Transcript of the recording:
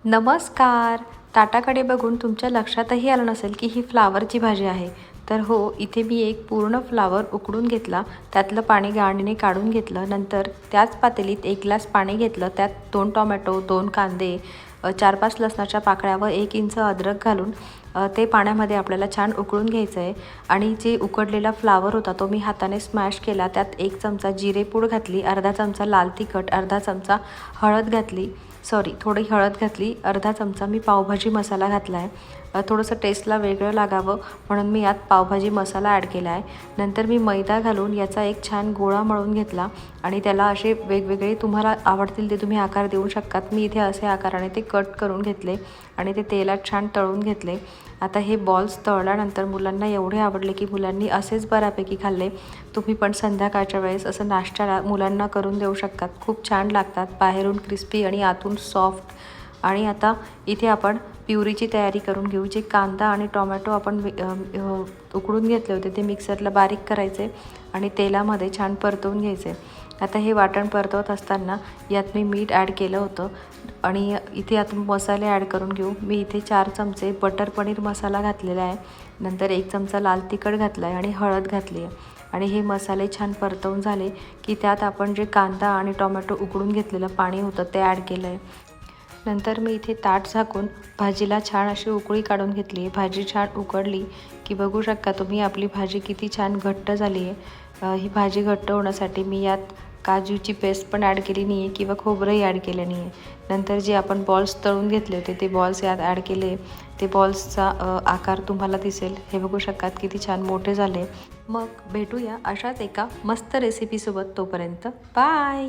नमस्कार. ताटाकडे बघून तुमच्या लक्षातही आलं नसेल की ही फ्लावरची भाजी आहे. तर हो, इथे मी एक पूर्ण फ्लावर उकडून घेतला, त्यातलं पाणी गाळणीने काढून घेतलं. नंतर त्याच पातेलीत 1 ग्लास पाणी घेतलं, त्यात 2 टोमॅटो, 2 कांदे, 4-5 लसणाच्या पाकळ्या व 1 इंच अद्रक घालून ते पाण्यामध्ये आपल्याला छान उकळून घ्यायचं आहे. आणि जे उकडलेला फ्लावर होता तो मी हाताने स्मॅश केला. त्यात 1 चमचा जिरेपूड घातली, अर्धा चमचा लाल तिखट, अर्धा चमचा हळद घातली, थोडी हळद घातली, अर्धा चमचा मी पावभाजी मसाला घातला आहे. थोडंसं टेस्टला वेगळं लागावं म्हणून मी यात पावभाजी मसाला ॲड केला आहे. नंतर मी मैदा घालून याचा एक छान गोळा मळून घेतला आणि त्याला असे वेगवेगळे तुम्हाला आवडतील ते तुम्ही आकार देऊ शकतात. मी इथे असे आकाराने ते कट करून घेतले आणि ते तेलात छान तळून घेतले. आता हे बॉल्स तळल्यानंतर मुलांना एवढे आवडले की मुलांनी असेच बऱ्यापैकी खाल्ले. तुम्ही पण संध्याकाळच्या वेळेस असं नाश्त्याला मुलांना करून देऊ शकतात. खूप छान लागतात, बाहेरून क्रिस्पी आणि आतून सॉफ्ट. आणि आता इथे आपण प्युरीची तयारी करून घेऊ. जे कांदा आणि टोमॅटो आपण उकडून घेतले होते ते मिक्सरला बारीक करायचे आणि तेलामध्ये छान परतवून घ्यायचे. आता हे वाटण परतवत असताना यात मी मीठ ॲड केलं होतं आणि इथे आता मसाले ॲड करून घेऊ. मी इथे 4 चमचे बटर पनीर मसाला घातलेला आहे. नंतर 1 चमचा लाल तिखट घातला आहे आणि हळद घातली आहे. आणि हे मसाले छान परतवून झाले की त्यात आपण जे कांदा आणि टोमॅटो उकडून घेतलेलं पाणी होतं ते ॲड केलं आहे. नंतर मी इथे ताट झाकून भाजीला छान अशी उकळी काढून घेतली आहे. भाजी छान उकडली की बघू शकता तुम्ही आपली भाजी किती छान घट्ट झाली आहे. ही भाजी घट्ट होण्यासाठी मी यात काजूची पेस्ट पण ॲड केली नाही आहे किंवा खोबरंही ॲड केलं नाही आहे. नंतर जे आपण बॉल्स तळून घेतले होते ते बॉल्स यात ॲड केले. ते बॉल्सचा आकार तुम्हाला दिसेल. हे बघू शकतात किती छान मोठे झाले. मग भेटूया अशाच एका मस्त रेसिपीसोबत. तोपर्यंत बाय.